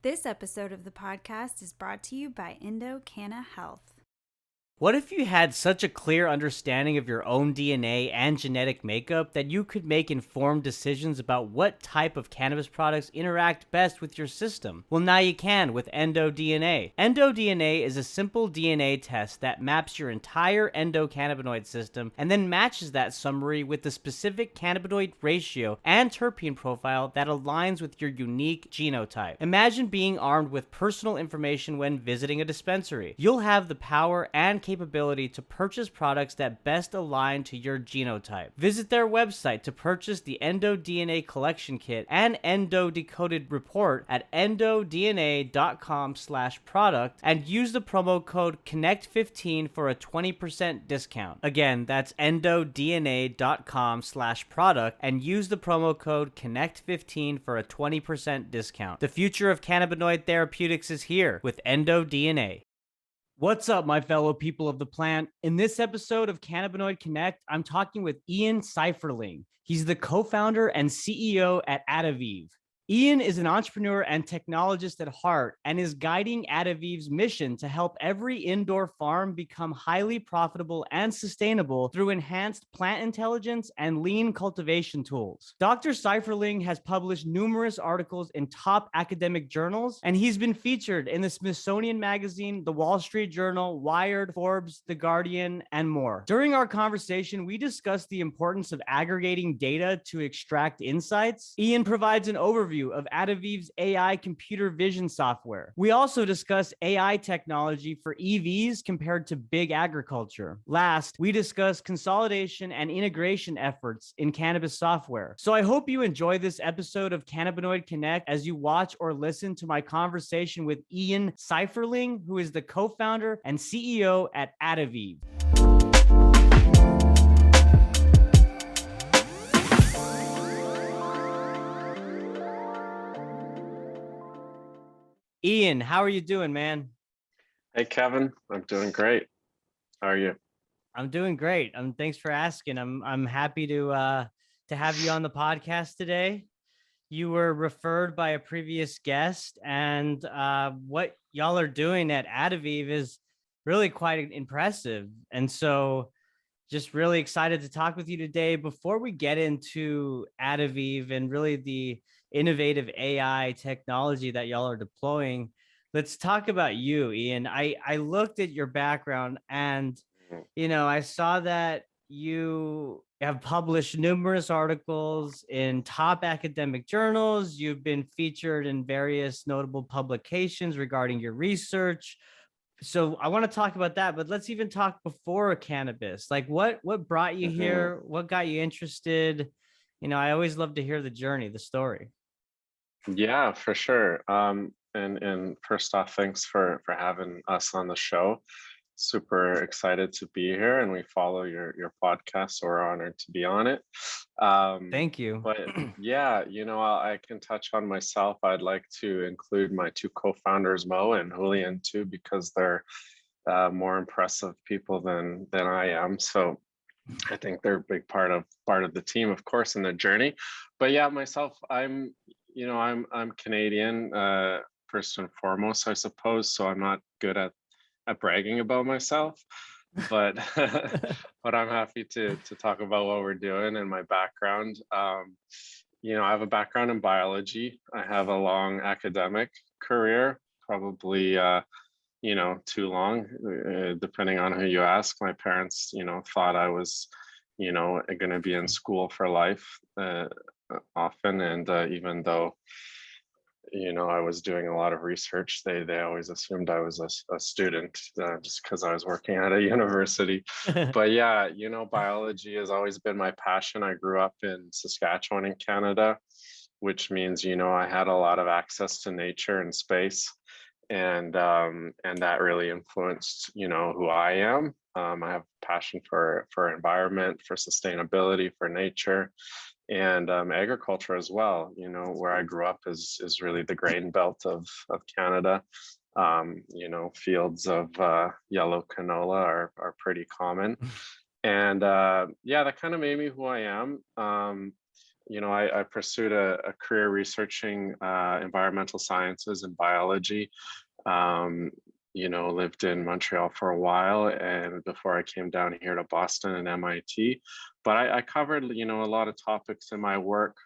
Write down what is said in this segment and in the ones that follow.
This episode of the podcast is brought to you by Canna Health. What if you had such a clear understanding of your own DNA and genetic makeup that you could make informed decisions about what type of cannabis products interact best with your system? Well, now you can with EndoDNA. EndoDNA is a simple DNA test that maps your entire endocannabinoid system and then matches that summary with the specific cannabinoid ratio and terpene profile that aligns with your unique genotype. Imagine being armed with personal information when visiting a dispensary. You'll have the power and capability to purchase products that best align to your genotype. Visit their website to purchase the EndoDNA collection kit and Endo Decoded report at endodna.com/product and use the promo code CONNECT15 for a 20% discount. Again, that's endodna.com/product and use the promo code CONNECT15 for a 20% discount. The future of cannabinoid therapeutics is here with EndoDNA. What's up, my fellow people of the plant? In this episode of Cannabinoid Connect, I'm talking with Ian Seiferling. He's the co-founder and CEO at AdaViv. Ian is an entrepreneur and technologist at heart and is guiding AdaViv's mission to help every indoor farm become highly profitable and sustainable through enhanced plant intelligence and lean cultivation tools. Dr. Seiferling has published numerous articles in top academic journals, and he's been featured in the Smithsonian Magazine, the Wall Street Journal, Wired, Forbes, The Guardian, and more. During our conversation, we discussed the importance of aggregating data to extract insights. Ian provides an overview of AdaViv's AI computer vision software. We also discuss AI technology for EVs compared to big agriculture. Last, we discuss consolidation and integration efforts in cannabis software. So I hope you enjoy this episode of Cannabinoid Connect as you watch or listen to my conversation with Ian Seiferling, who is the co-founder and CEO at AdaViv. Ian, how are you doing, man? Hey, Kevin. I'm doing great. How are you? I'm doing great. Thanks for asking. I'm happy to have you on the podcast today. You were referred by a previous guest, and what y'all are doing at AdaViv is really quite impressive. And so, just really excited to talk with you today. Before we get into AdaViv and really the innovative AI technology that y'all are deploying, let's talk about you, Ian. I looked at your background and, I saw that you have published numerous articles in top academic journals. You've been featured in various notable publications regarding your research. So I want to talk about that, but let's even talk before cannabis. Like what brought you here? What got you interested? I always love to hear the journey, the story. Yeah, for sure. And first off, thanks for having us on the show. Super excited to be here, and we follow your podcast, so we're honored to be on it. Thank you. But yeah, I can touch on myself. I'd like to include my two co-founders, Mo and Julian, too, because they're more impressive people than I am. So I think they're a big part of the team, of course, in the journey. But yeah, myself, I'm Canadian, first and foremost, I suppose. So I'm not good at bragging about myself, but but I'm happy to talk about what we're doing and my background. I have a background in biology. I have a long academic career, probably too long, depending on who you ask. My parents, thought I was, going to be in school for life often, and even though I was doing a lot of research, they always assumed I was a student just because I was working at a university. But yeah, biology has always been my passion. I grew up in Saskatchewan in Canada, which means I had a lot of access to nature and space, and that really influenced who I am. I have passion for environment, for sustainability, for nature, and agriculture as well. Where I grew up is really the grain belt of Canada. Fields of yellow canola are pretty common, and yeah, that kind of made me who I am. I pursued a career researching environmental sciences and biology. Um, Lived in Montreal for a while, and before I came down here to Boston and MIT. But I covered, a lot of topics in my work,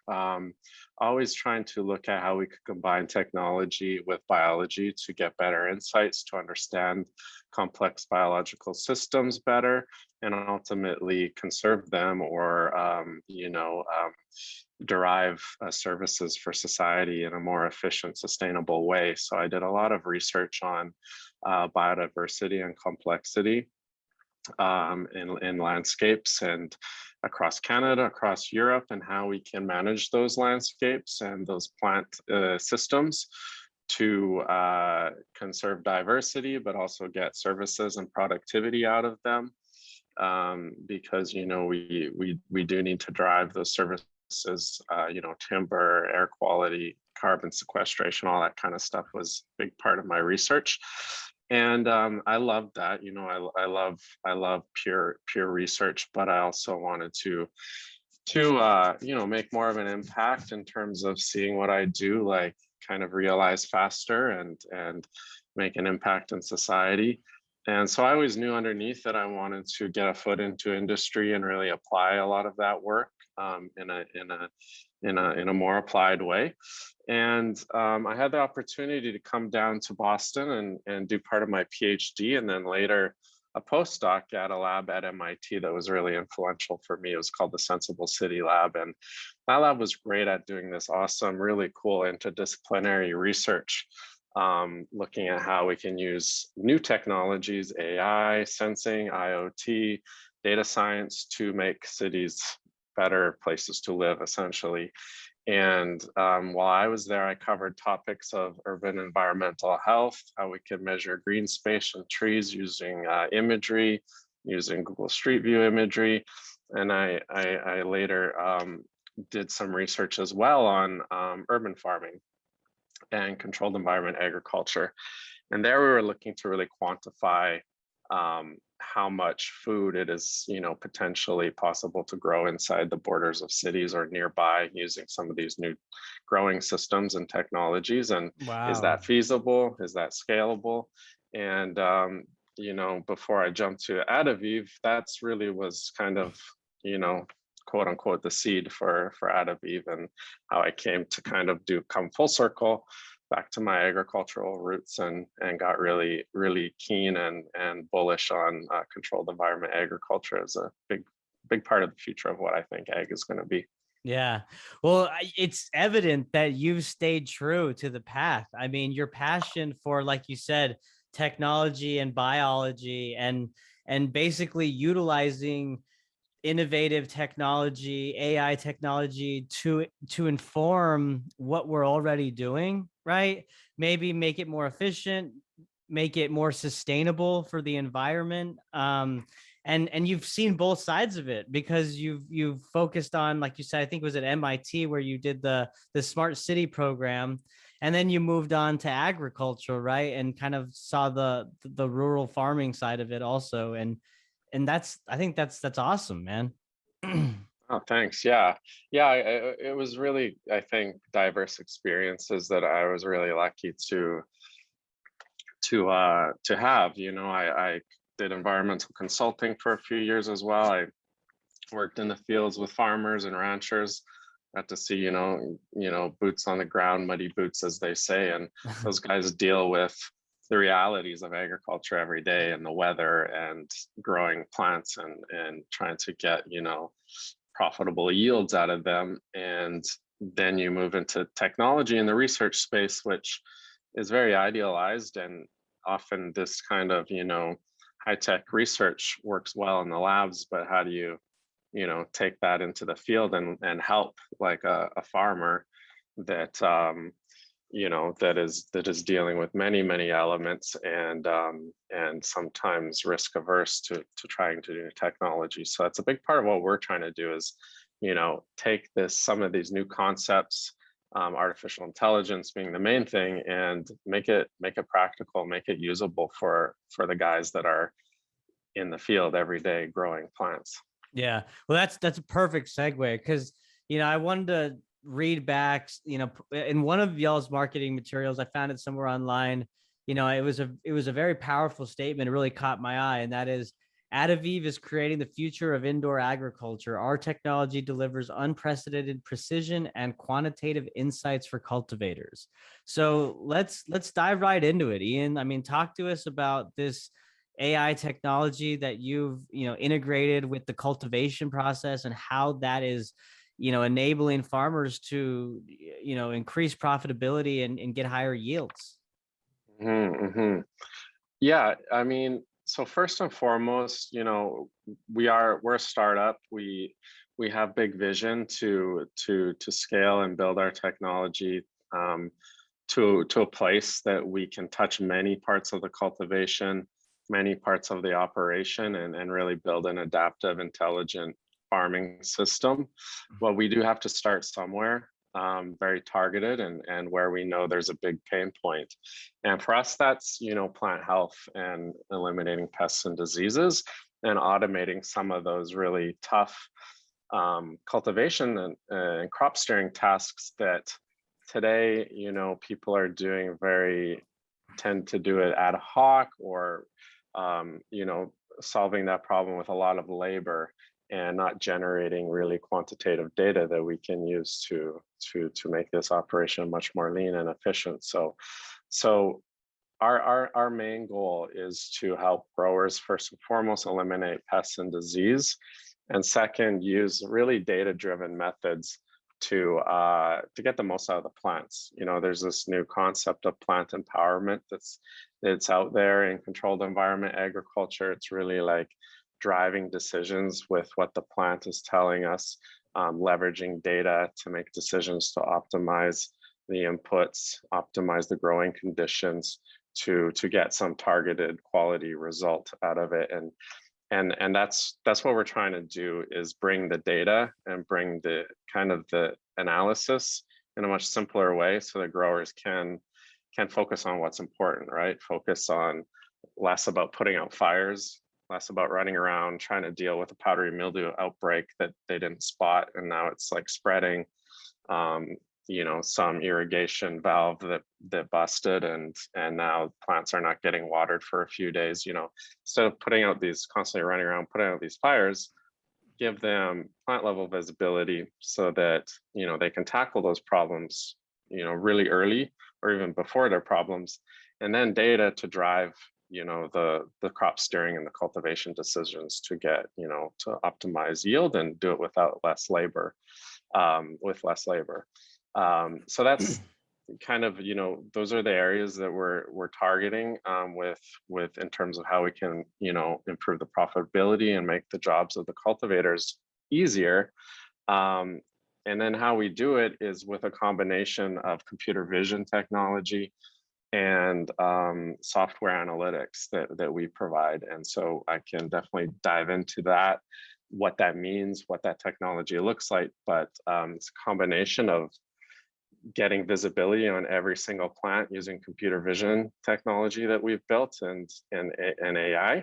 always trying to look at how we could combine technology with biology to get better insights, to understand complex biological systems better, and ultimately conserve them or, derive services for society in a more efficient, sustainable way. So I did a lot of research on biodiversity and complexity in landscapes and across Canada, across Europe, and how we can manage those landscapes and those plant systems to conserve diversity, but also get services and productivity out of them. Because we do need to drive those services, timber, air quality, carbon sequestration, all that kind of stuff was a big part of my research. And I love that. I love pure research, but I also wanted to make more of an impact in terms of seeing what I do, like kind of realize faster and make an impact in society. And so I always knew underneath that I wanted to get a foot into industry and really apply a lot of that work in a more applied way. And I had the opportunity to come down to Boston and do part of my PhD, and then later a postdoc at a lab at MIT that was really influential for me. It was called the Sensible City Lab. And that lab was great at doing this awesome, really cool interdisciplinary research, looking at how we can use new technologies, AI, sensing, IoT, data science to make cities better places to live, essentially. And while I was there, I covered topics of urban environmental health, how we could measure green space and trees using imagery, using Google Street View imagery. And I later did some research as well on urban farming and controlled environment agriculture. And there we were looking to really quantify how much food it is, potentially possible to grow inside the borders of cities or nearby using some of these new growing systems and technologies. And is Wow. that feasible? Is that scalable? And, before I jumped to AdaViv, that's really was kind of, quote unquote, the seed for AdaViv, and how I came to kind of come full circle back to my agricultural roots and got really, really keen and bullish on controlled environment agriculture as a big part of the future of what I think ag is going to be. Yeah. Well, it's evident that you've stayed true to the path. I mean, your passion for, like you said, technology and biology and basically utilizing innovative technology, AI technology to inform what we're already doing, right? Maybe make it more efficient, make it more sustainable for the environment. And you've seen both sides of it because you've focused on, like you said, I think it was at MIT where you did the smart city program, and then you moved on to agriculture, right? And kind of saw the rural farming side of it also. And I think that's awesome, man. Oh, thanks. Yeah. Yeah. It was really, I think, diverse experiences that I was really lucky to have. I did environmental consulting for a few years as well. I worked in the fields with farmers and ranchers. Got to see, boots on the ground, muddy boots, as they say, and those guys deal with the realities of agriculture every day and the weather and growing plants and trying to get, profitable yields out of them. And then you move into technology in the research space, which is very idealized, and often this kind of, high-tech research works well in the labs, but how do you take that into the field and help like a farmer that that is dealing with many elements and sometimes risk averse to trying to do technology. So that's a big part of what we're trying to do is take some of these new concepts, artificial intelligence being the main thing, and make it practical, make it usable for the guys that are in the field every day growing plants. Yeah. Well, that's a perfect segue because I wanted to read back, in one of y'all's marketing materials, I found it somewhere online. It was a very powerful statement. It really caught my eye, and that is, AdaViv is creating the future of indoor agriculture. Our technology delivers unprecedented precision and quantitative insights for cultivators. So let's dive right into it, Ian. I mean, talk to us about this AI technology that you've integrated with the cultivation process, and how that is enabling farmers to increase profitability and get higher yields. Mm-hmm. Yeah, I mean, so first and foremost, we're a startup. We have big vision to scale and build our technology to a place that we can touch many parts of the cultivation, many parts of the operation, and really build an adaptive, intelligent farming system. Well, we do have to start somewhere, very targeted, and where we know there's a big pain point. And for us, that's plant health and eliminating pests and diseases, and automating some of those really tough cultivation and crop steering tasks that today people are doing tend to do it ad hoc, or solving that problem with a lot of labor and not generating really quantitative data that we can use to make this operation much more lean and efficient. So our main goal is to help growers, first and foremost, eliminate pests and disease, and second, use really data-driven methods to get the most out of the plants. There's this new concept of plant empowerment that's out there in controlled environment agriculture. It's really like driving decisions with what the plant is telling us, leveraging data to make decisions to optimize the inputs, optimize the growing conditions to get some targeted quality result out of it. And that's what we're trying to do, is bring the data and bring the kind of the analysis in a much simpler way, so that growers can focus on what's important, right? Focus on less about putting out fires, less about running around trying to deal with a powdery mildew outbreak that they didn't spot, and now it's like spreading. Some irrigation valve that busted, and now plants are not getting watered for a few days. Instead of constantly running around putting out these fires, give them plant level visibility so that they can tackle those problems really early, or even before their problems, and then data to drive the crop steering and the cultivation decisions to get to optimize yield and do it with less labor. So that's kind of those are the areas that we're targeting with in terms of how we can improve the profitability and make the jobs of the cultivators easier. And then how we do it is with a combination of computer vision technology and software analytics that we provide. And so I can definitely dive into that, what that means, what that technology looks like. But it's a combination of getting visibility on every single plant using computer vision technology that we've built, and AI,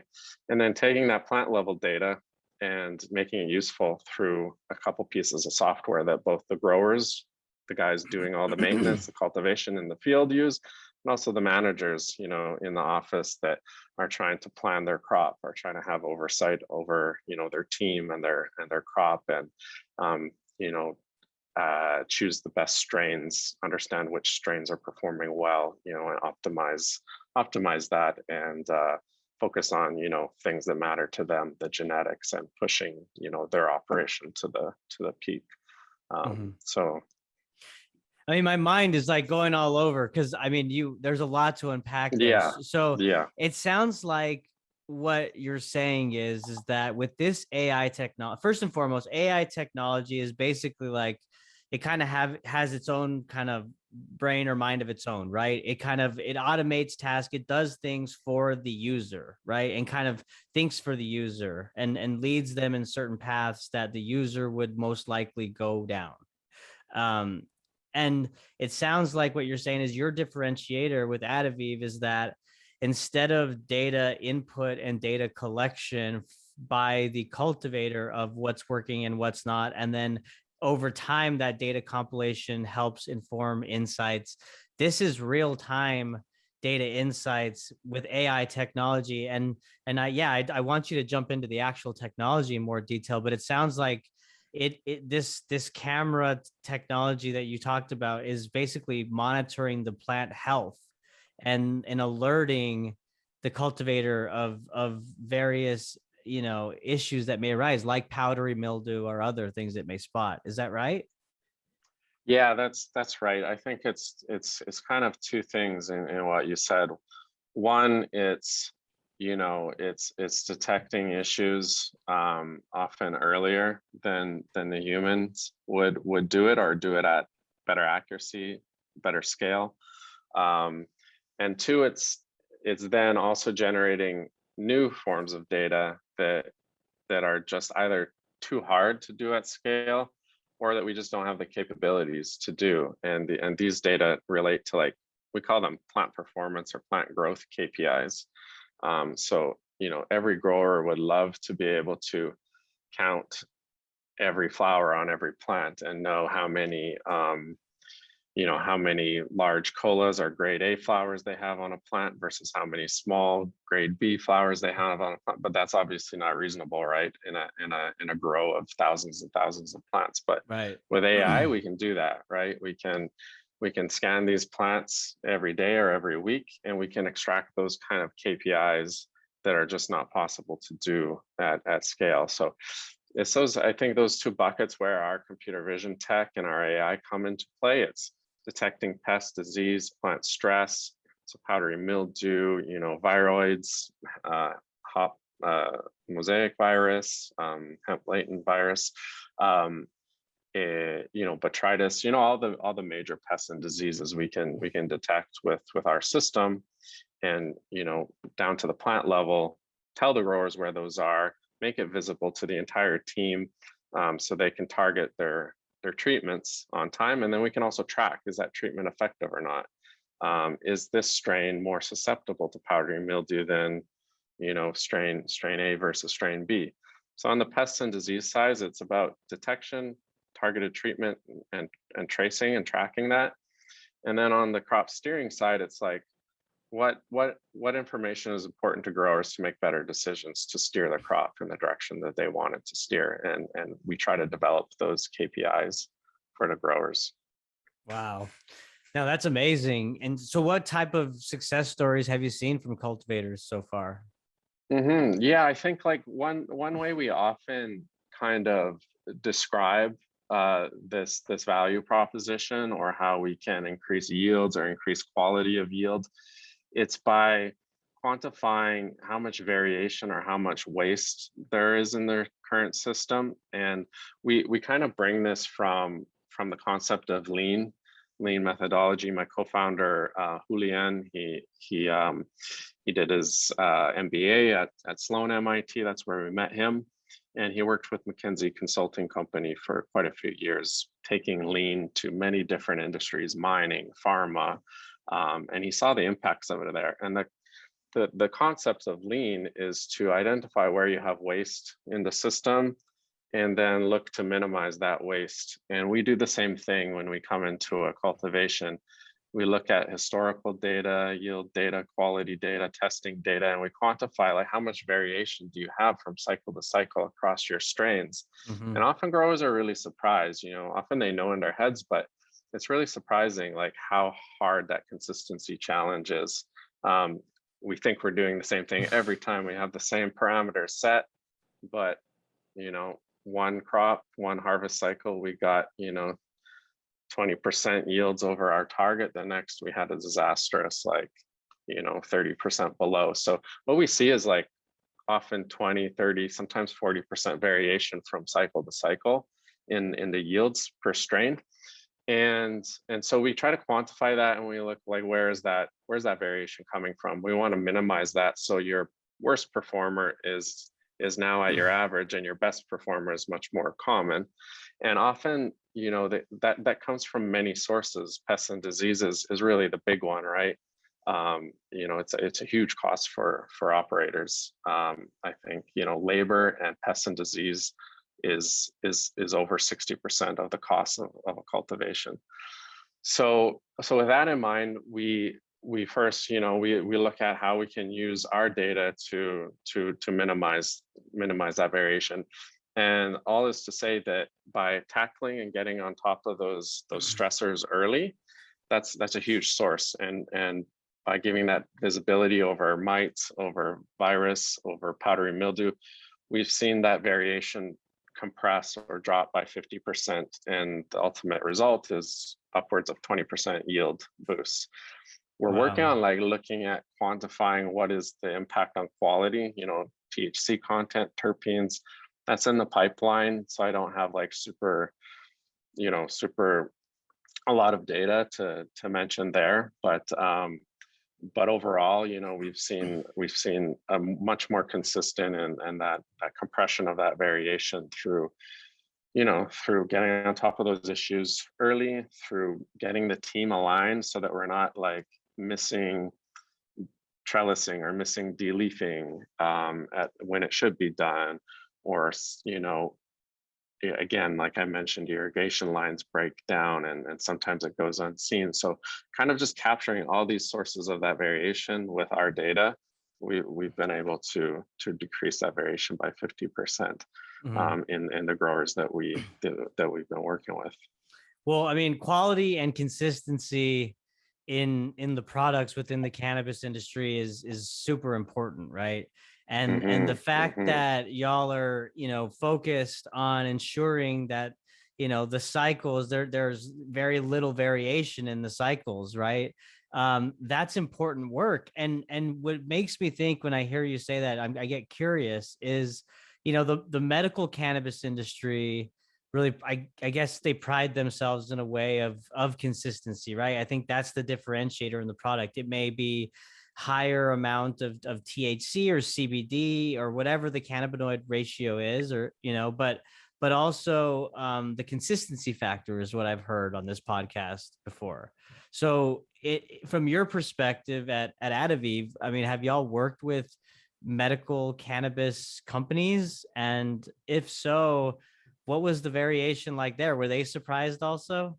and then taking that plant level data and making it useful through a couple pieces of software that both the growers, the guys doing all the maintenance, the cultivation in the field use, and also the managers, in the office that are trying to plan their crop, are trying to have oversight over, their team and their crop, and choose the best strains, understand which strains are performing well, and optimize that, and focus on things that matter to them, the genetics, and pushing their operation to the peak. So I mean, my mind is like going all over, because I mean, there's a lot to unpack there. yeah, So yeah, it sounds like what you're saying is that with this AI technology, first and foremost, AI technology is basically like, it kind of has its own kind of brain or mind of its own, right? It automates tasks, it does things for the user, right? And kind of thinks for the user, and leads them in certain paths that the user would most likely go down. And it sounds like what you're saying is your differentiator with AdaViv is that instead of data input and data collection by the cultivator of what's working and what's not, and then over time, that data compilation helps inform insights. This is real time data insights with AI technology. I want you to jump into the actual technology in more detail, but it sounds like this camera technology that you talked about is basically monitoring the plant health and alerting the cultivator of various issues that may arise, like powdery mildew or other things that may spot. Is that right? Yeah, that's right. I think it's kind of two things in what you said. One, it's detecting issues often earlier than the humans would do it, or do it at better accuracy, better scale. And two, it's then also generating new forms of data that are just either too hard to do at scale, or that we just don't have the capabilities to do. And these data relate to, like, we call them plant performance or plant growth KPIs. So every grower would love to be able to count every flower on every plant and know how many large colas or grade A flowers they have on a plant versus how many small grade B flowers they have on a plant. But that's obviously not reasonable, right? In a grow of thousands and thousands of plants. But Right. with AI, we can do that, right? We can scan these plants every day or every week, and we can extract those kind of KPIs that are just not possible to do at scale. So it's I think those two buckets where our computer vision tech and our AI come into play. It's detecting pest, disease, plant stress, so powdery mildew, viroids, hop mosaic virus, hemp latent virus, botrytis, all the major pests and diseases we can detect with our system, and down to the plant level, tell the growers where those are, make it visible to the entire team, so they can target their treatments on time. And then we can also track, is that treatment effective or not? Is this strain more susceptible to powdery mildew than strain A versus strain B? So on the pests and disease side, it's about detection, targeted treatment, and tracing and tracking that. And then on the crop steering side, it's like, what information is important to growers to make better decisions to steer the crop in the direction that they want it to steer, and we try to develop those KPIs for the growers. Wow. Now that's amazing. And so what type of success stories have you seen from cultivators so far? Yeah, I think like one way we often kind of describe this value proposition, or how we can increase yields or increase quality of yield, it's by quantifying how much variation or how much waste there is in their current system. And we kind of bring this from the concept of lean methodology. My co-founder Julian, he did his MBA at Sloan MIT. That's where we met him. And he worked with McKinsey Consulting Company for quite a few years, taking lean to many different industries, mining, pharma, and he saw the impacts of it there. And the concept of lean is to identify where you have waste in the system, and then look to minimize that waste. And we do the same thing when we come into a cultivation. We look at historical data, yield data, quality data, testing data, and we quantify, like, how much variation do you have from cycle to cycle across your strains. Mm-hmm. And often growers are really surprised. Often they know in their heads, but it's really surprising, like, how hard that consistency challenge is. We think we're doing the same thing every time, we have the same parameters set, but one crop, one harvest cycle, we got 20% yields over our target. The next we had a disastrous, 30% below. So what we see is, like, often 20, 30, sometimes 40% variation from cycle to cycle in the yields per strain. And so we try to quantify that, and we look, like, where's that variation coming from? We want to minimize that, so your worst performer is now at your average, and your best performer is much more common. And often, that comes from many sources. Pests and diseases is really the big one, right? It's a huge cost for operators. I think labor and pests and disease is over 60% of the cost of a cultivation. So with that in mind, we first, we look at how we can use our data to minimize that variation. And all is to say that by tackling and getting on top of those stressors early, that's a huge source. And by giving that visibility over mites, over virus, over powdery mildew, we've seen that variation compress or drop by 50%. And the ultimate result is upwards of 20% yield boosts. We're working on looking at quantifying what is the impact on quality, THC content, terpenes. That's in the pipeline. So I don't have super a lot of data to mention there, but overall, we've seen a much more consistent and that compression of that variation through getting on top of those issues early, through getting the team aligned so that we're not missing trellising or missing deleafing at when it should be done, or again, like I mentioned, irrigation lines break down and sometimes it goes unseen. So kind of just capturing all these sources of that variation with our data, we've been able to decrease that variation by 50% in the growers that we've been working with. Well, I mean, quality and consistency in the products within the cannabis industry is super important, right? And the fact that y'all are, focused on ensuring that, the cycles, there's very little variation in the cycles, right? That's important work. And what makes me think when I hear you say that, I get curious is, the medical cannabis industry really, I guess they pride themselves in a way of consistency, right? I think that's the differentiator in the product. It may be higher amount of THC or CBD or whatever the cannabinoid ratio is, or, but also the consistency factor is what I've heard on this podcast before. So from your perspective at AdaViv, I mean, have y'all worked with medical cannabis companies? And if so, what was the variation like there? Were they surprised also?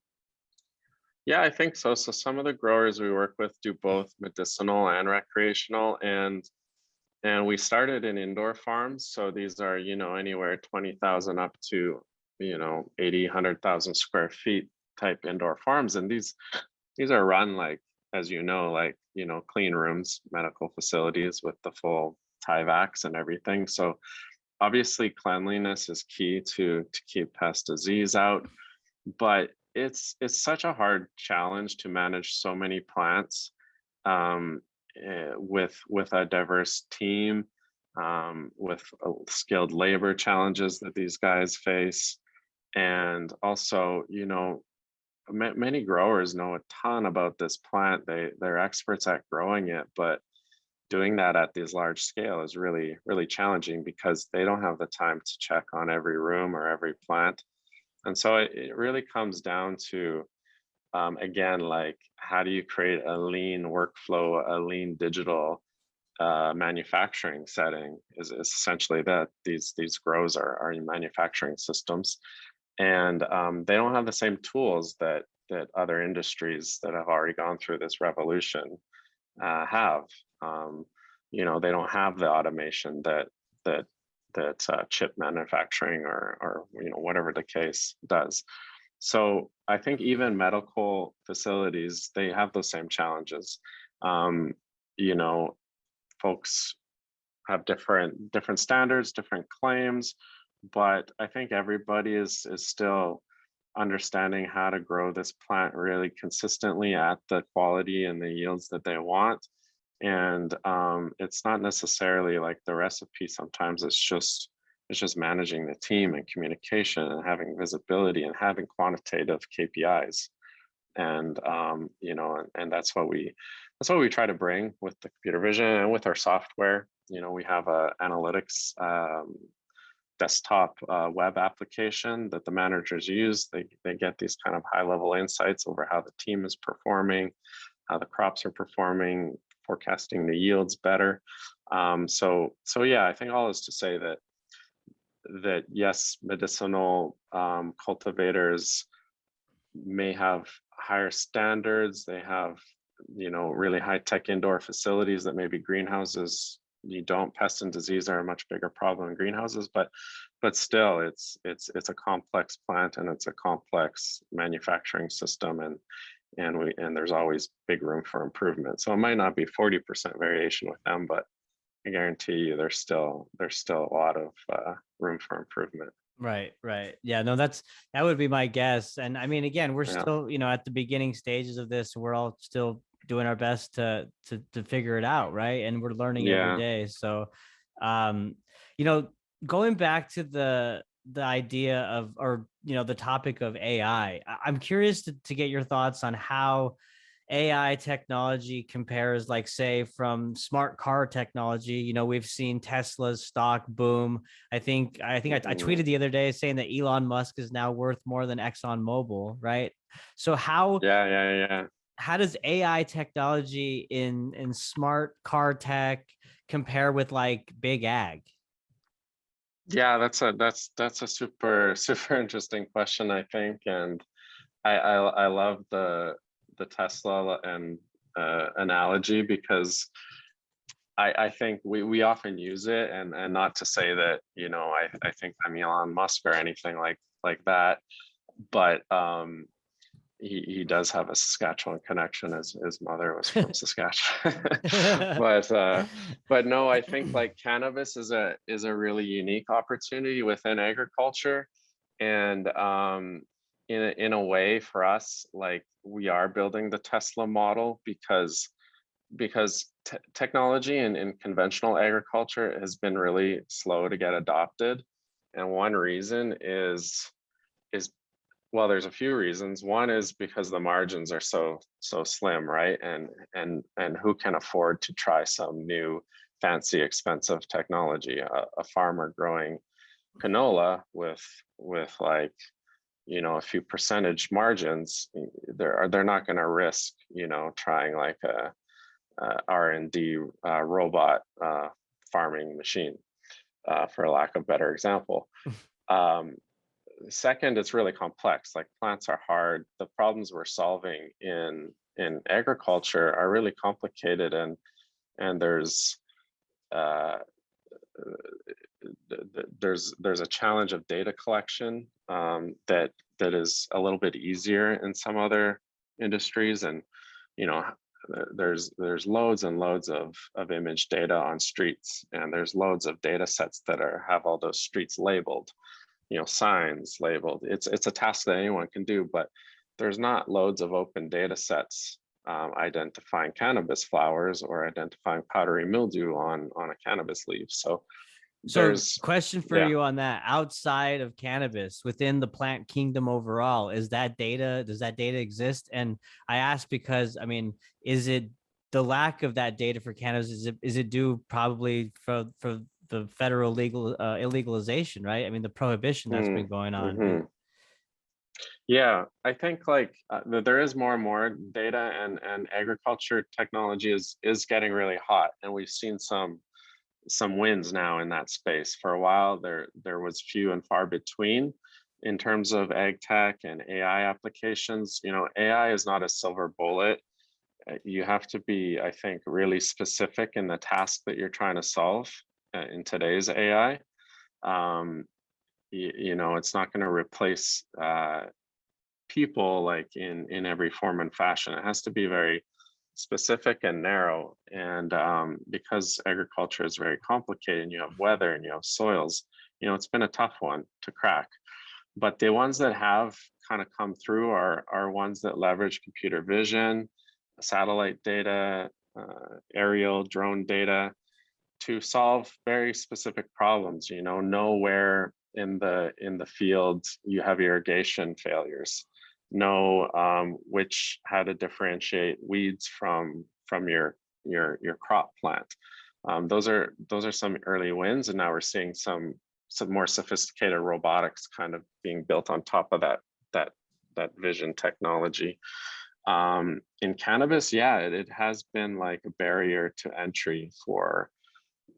Yeah, I think so. So some of the growers we work with do both medicinal and recreational, and we started in indoor farms. So these are, anywhere 20,000 up to, 80, 100,000 square feet type indoor farms. And these are run as clean rooms, medical facilities with the full TIVAX and everything. So obviously cleanliness is key to keep pest disease out, but it's such a hard challenge to manage so many plants with a diverse team, with skilled labor challenges that these guys face. And also, many growers know a ton about this plant. They're experts at growing it, but doing that at this large scale is really, really challenging because they don't have the time to check on every room or every plant. And so it really comes down to, again, how do you create a lean workflow, a lean digital manufacturing setting is essentially that these grows are manufacturing systems. And they don't have the same tools that other industries that have already gone through this revolution have. They don't have the automation that chip manufacturing or whatever the case does. So I think even medical facilities, they have those same challenges. Folks have different standards, different claims, but I think everybody is still understanding how to grow this plant really consistently at the quality and the yields that they want. And it's not necessarily the recipe. Sometimes it's just managing the team and communication and having visibility and having quantitative KPIs. And and that's what we try to bring with the computer vision and with our software. We have a analytics desktop web application that the managers use. They get these kind of high level insights over how the team is performing, how the crops are performing, forecasting the yields better. So yeah, I think all is to say that that yes, medicinal cultivators may have higher standards. They have, really high tech indoor facilities that maybe greenhouses you don't. Pest and disease are a much bigger problem in greenhouses, but still, it's a complex plant and it's a complex manufacturing system, and there's always big room for improvement. So it might not be 40% variation with them, but I guarantee you there's still a lot of room for improvement. Right, right. Yeah, no, that would be my guess. And I mean, again, we're Yeah. still, at the beginning stages of this. We're all still doing our best to figure it out, right? And we're learning every Yeah. day. So, um, going back to the idea of, or the topic of AI, I'm curious to get your thoughts on how AI technology compares, like, say, from smart car technology. We've seen Tesla's stock boom. I tweeted the other day saying that Elon Musk is now worth more than ExxonMobil, right? So Yeah. how does AI technology in smart car tech compare with like big ag? Yeah, that's a super super interesting question, I think, and I love the Tesla and analogy, because I think we often use it, and not to say that I think I'm Elon Musk or anything like that, but he does have a Saskatchewan connection, as his mother was from Saskatchewan. But no, I think like cannabis is a really unique opportunity within agriculture, and in a way for us, like, we are building the Tesla model, because technology in conventional agriculture has been really slow to get adopted, and one reason is well, there's a few reasons. One is because the margins are so slim, right? And who can afford to try some new fancy expensive technology? A farmer growing canola with like, a few percentage margins, they're not going to risk, trying like a R&D robot farming machine, for lack of better example. Um, Second, it's really complex. Like, plants are hard. The problems we're solving in agriculture are really complicated, and uh, there's a challenge of data collection, that is a little bit easier in some other industries, and you know there's loads and loads of image data on streets, and there's loads of data sets that have all those streets labeled, signs labeled. It's a task that anyone can do, but there's not loads of open data sets identifying cannabis flowers or identifying powdery mildew on a cannabis leaf. So So, there's question for yeah. you on that: outside of cannabis, within the plant kingdom overall, does that data exist? And I ask because, I mean, is it the lack of that data for cannabis? Is it due probably for the federal legal illegalization, right? I mean, the prohibition that's been going on. Mm-hmm. Yeah, I think like there is more and more data, and agriculture technology is getting really hot, and we've seen some wins now in that space. For a while there was few and far between in terms of ag tech and AI applications. AI is not a silver bullet. You have to be, I think, really specific in the task that you're trying to solve in today's AI. It's not going to replace people like in every form and fashion. It has to be very specific and narrow, and because agriculture is very complicated, and you have weather and you have soils, it's been a tough one to crack. But the ones that have kind of come through are ones that leverage computer vision, satellite data, aerial drone data, to solve very specific problems. Know where in the field you have irrigation failures, know how to differentiate weeds from your crop plant. Those are some early wins, and now we're seeing some more sophisticated robotics kind of being built on top of that vision technology. In cannabis, yeah, it has been like a barrier to entry for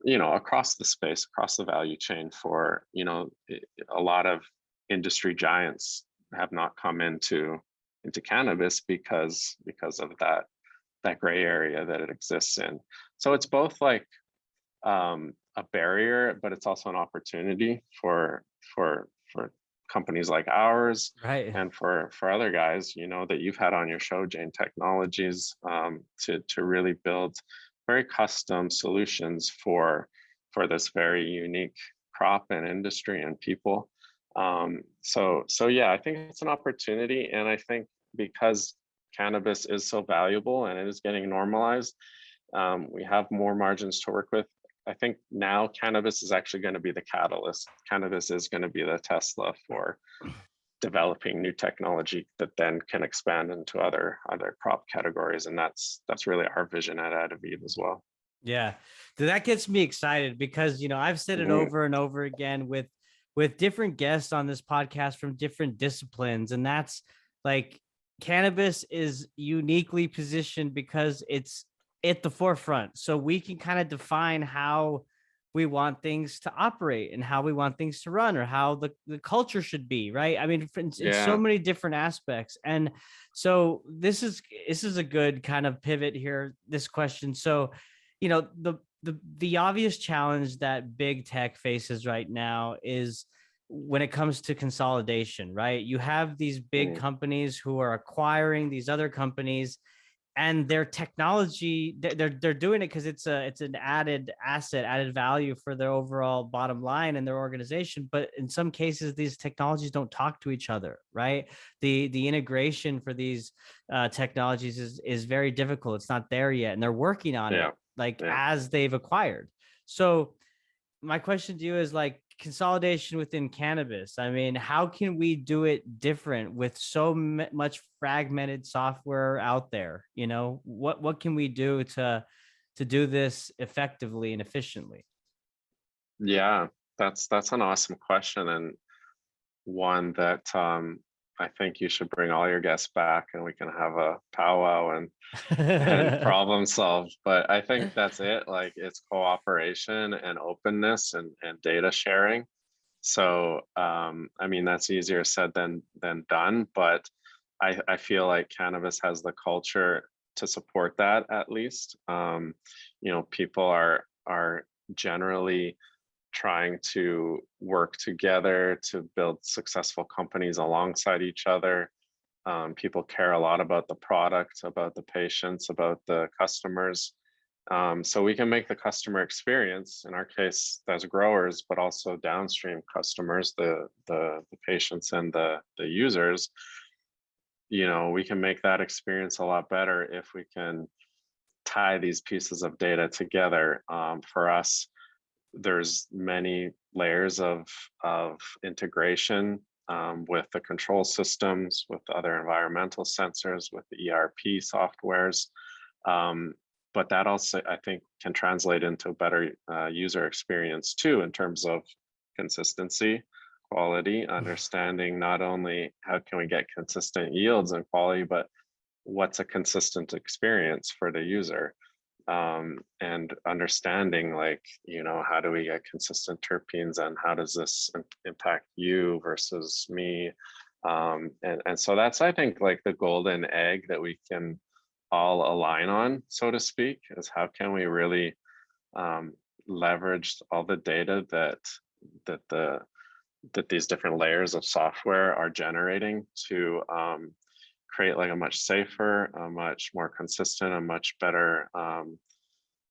across the space, across the value chain for, a lot of industry giants have not come into cannabis because of that gray area that it exists in. So it's both like a barrier, but it's also an opportunity for companies like ours Right. and for other guys, that you've had on your show, Jane Technologies, to really build very custom solutions for this very unique crop and industry and people. So yeah, I think it's an opportunity, and I think because cannabis is so valuable and it is getting normalized, we have more margins to work with. I think now cannabis is actually going to be the catalyst. Cannabis is going to be the Tesla for developing new technology that then can expand into other crop categories, and that's really our vision at AdaViv as well. Yeah. So that gets me excited because, I've said it Mhm. over and over again with different guests on this podcast from different disciplines. And that's like cannabis is uniquely positioned because it's at the forefront. So we can kind of define how we want things to operate and how we want things to run or how the culture should be, right? I mean, in so Yeah. many different aspects. And so this is a good kind of pivot here, this question. So the obvious challenge that big tech faces right now is when it comes to consolidation, right? You have these big Mhm. companies who are acquiring these other companies, and their technology, they're doing it because it's an added asset, added value for their overall bottom line and their organization. But in some cases, these technologies don't talk to each other, right? The integration for these technologies is very difficult. It's not there yet, and they're working on it Yeah. like Yeah. as they've acquired. So my question to you is like consolidation within cannabis. I mean, how can we do it different with so much fragmented software out there? What can we do to do this effectively and efficiently? Yeah. That's an awesome question, and one that I think you should bring all your guests back and we can have a powwow and problem solve. But I think that's it. Like, it's cooperation and openness and data sharing. So I mean, that's easier said than done, but I feel like cannabis has the culture to support that, at least. People are generally trying to work together to build successful companies alongside each other. People care a lot about the product, about the patients, about the customers. So we can make the customer experience, in our case, as growers, but also downstream customers, the patients and the users. We can make that experience a lot better if we can tie these pieces of data together. For us, there's many layers of integration, with the control systems, with other environmental sensors, with the ERP softwares. But that also, I think, can translate into a better user experience too, in terms of consistency, quality, understanding not only how can we get consistent yields and quality, but what's a consistent experience for the user, and understanding, like, how do we get consistent terpenes and how does this impact you versus me, and so that's, I think, like the golden egg that we can all align on, so to speak, is how can we really leverage all the data that the that these different layers of software are generating to create like a much safer, a much more consistent, a much better,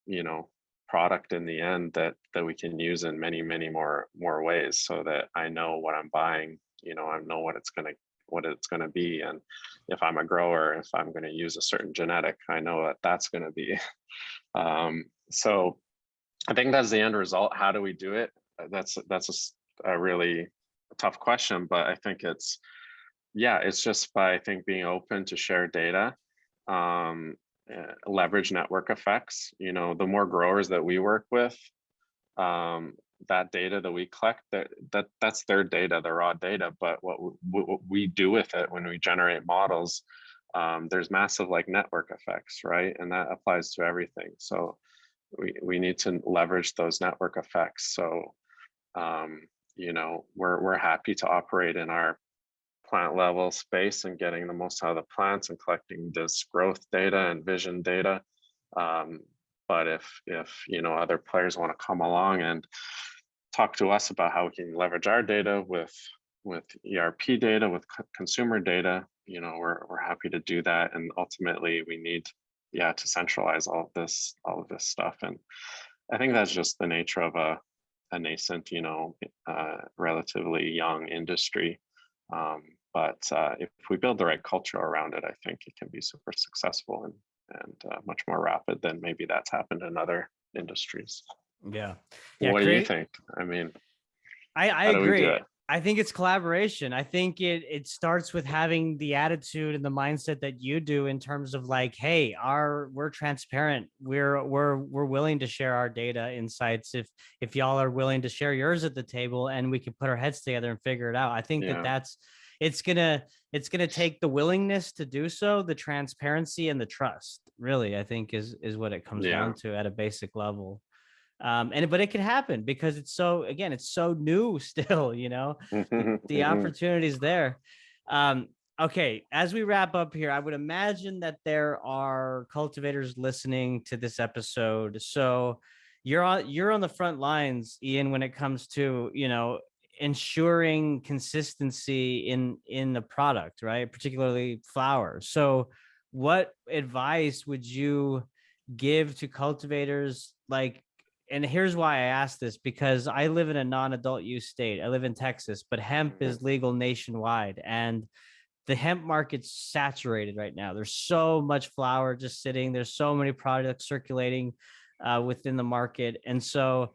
you know, product in the end that we can use in many more ways, so that I know what I'm buying, I know what it's gonna be, and if I'm a grower, if I'm going to use a certain genetic, I know what that's going to be. So I think that's the end result. How do we do it? That's a really tough question, but I think it's just by, I think, being open to share data, um, leverage network effects. The more growers that we work with, that data that we collect, that's their data, the raw data. But what we do with it when we generate models, there's massive like network effects, right? And that applies to everything. So we need to leverage those network effects. So we're happy to operate in our plant level space and getting the most out of the plants and collecting this growth data and vision data. But if other players want to come along and talk to us about how we can leverage our data with ERP data, with consumer data, we're happy to do that. And ultimately, we need to centralize all of this stuff. And I think that's just the nature of a nascent, relatively young industry. But if we build the right culture around it, I think it can be super successful and much more rapid than maybe that's happened in other industries. Yeah. What do you think? I mean, I how do we do agree. it? I think it's collaboration. I think it starts with having the attitude and the mindset that you do in terms of like, hey, we're transparent. We're willing to share our data insights if y'all are willing to share yours at the table, and we can put our heads together and figure it out. I think it's gonna take the willingness to do so, the transparency and the trust, really, I think is what it comes down to at a basic level. But it can happen because it's so new still, the opportunities there. Okay, as we wrap up here, I would imagine that there are cultivators listening to this episode. So you're on the front lines, Ian, when it comes to, ensuring consistency in the product, right? Particularly flower. So what advice would you give to cultivators, like, and here's why I asked this, because I live in a non-adult use state. I live in Texas, but hemp is legal nationwide, and the hemp market's saturated right now. There's so much flower just sitting. There's so many products circulating within the market. And so,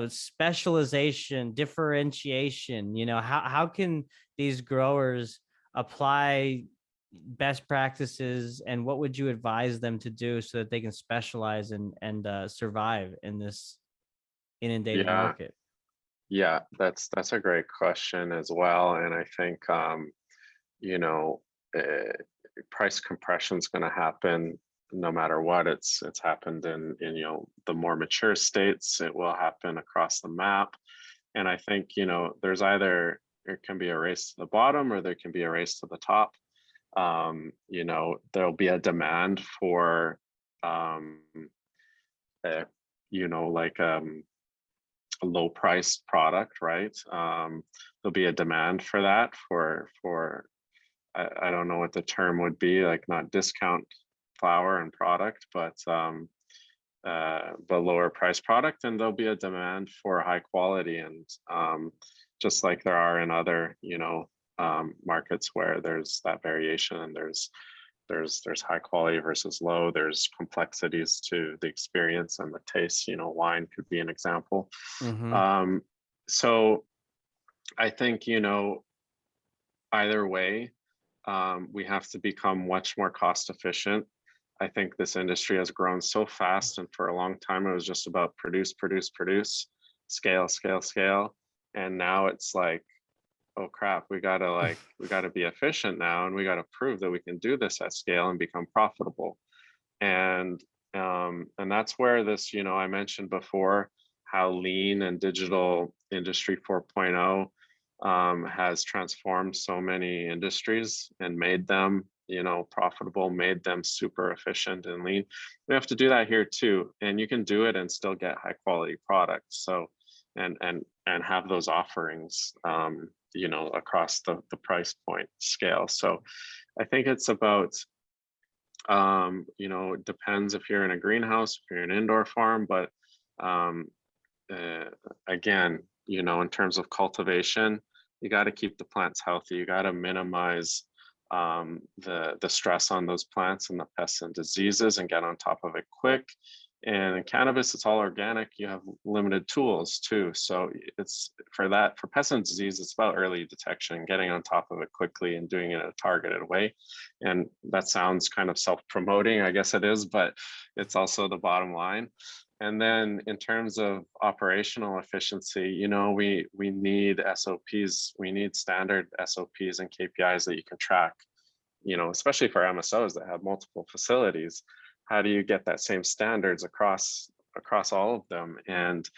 specialization, differentiation, how can these growers apply best practices, and what would you advise them to do so that they can specialize and survive in this inundated market? Yeah, that's a great question as well. And I think you know price compression is going to happen no matter what. It's happened in the more mature states. It will happen across the map. And I think there's either there can be a race to the bottom or there can be a race to the top. There'll be a demand for like a low priced product, right? There'll be a demand for that for I don't know what the term would be, like not discount flower and product, but lower price product. And there'll be a demand for high quality, and just like there are in other markets where there's that variation, and there's high quality versus low, there's complexities to the experience and the taste. Wine could be an example. Mm-hmm. So I think either way, we have to become much more cost efficient. I think this industry has grown so fast, and for a long time it was just about produce, scale, and now it's like, oh crap, we gotta be efficient now, and we gotta prove that we can do this at scale and become profitable. And that's where this, I mentioned before how lean and digital industry 4.0 has transformed so many industries and made them profitable, made them super efficient and lean. We have to do that here too, and you can do it and still get high quality products. So and have those offerings across the price point scale. So I think it's about it depends if you're in a greenhouse, if you're in an indoor farm, but again, in terms of cultivation, you got to keep the plants healthy. You got to minimize the stress on those plants and the pests and diseases, and get on top of it quick. And in cannabis, it's all organic. You have limited tools too. So it's for pests and disease, it's about early detection, getting on top of it quickly and doing it in a targeted way. And that sounds kind of self-promoting, I guess it is, but it's also the bottom line. And then in terms of operational efficiency, we need SOPs, we need standard SOPs and KPIs that you can track, especially for MSOs that have multiple facilities. How do you get that same standards across across all of them. And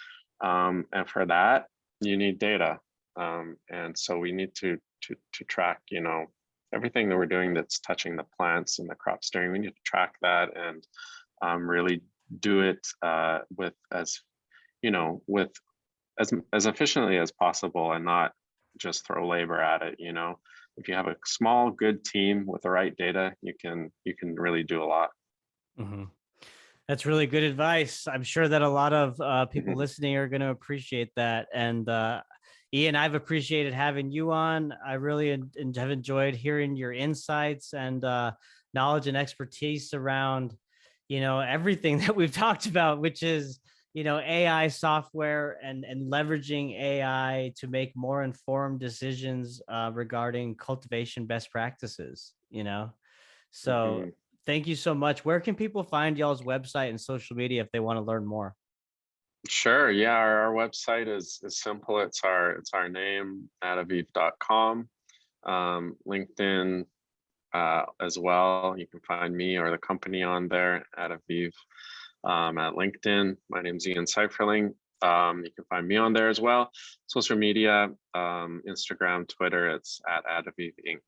for that, you need data. And so we need to track, everything that we're doing that's touching the plants and the crop steering. We need to track that and really do it with with as efficiently as possible, and not just throw labor at it. If you have a small, good team with the right data, you can really do a lot. Mm-hmm. That's really good advice. I'm sure that a lot of people Mhm. listening are going to appreciate that. And Ian, I've appreciated having you on. I really have enjoyed hearing your insights and knowledge and expertise around, everything that we've talked about, which is, AI software and leveraging AI to make more informed decisions regarding cultivation best practices, So Mhm. thank you so much. Where can people find y'all's website and social media if they want to learn more? Sure. Yeah, our website is simple. It's our name, adaviv.com. LinkedIn as well. You can find me or the company on there, AdaViv, at LinkedIn. My name's Ian Seiferling. You can find me on there as well. Social media, Instagram, Twitter, it's at AdaViv Inc.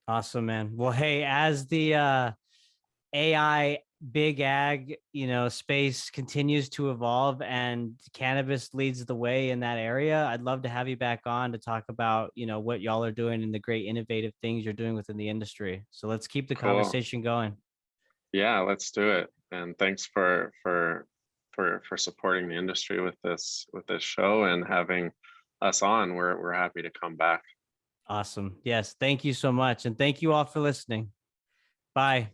Awesome, man. Well, hey, as the AI big ag, space continues to evolve and cannabis leads the way in that area, I'd love to have you back on to talk about, what y'all are doing and the great innovative things you're doing within the industry. So let's keep the Cool. conversation going. Yeah, let's do it. And thanks for supporting the industry with this show and having us on. We're happy to come back. Awesome. Yes. Thank you so much. And thank you all for listening. Bye.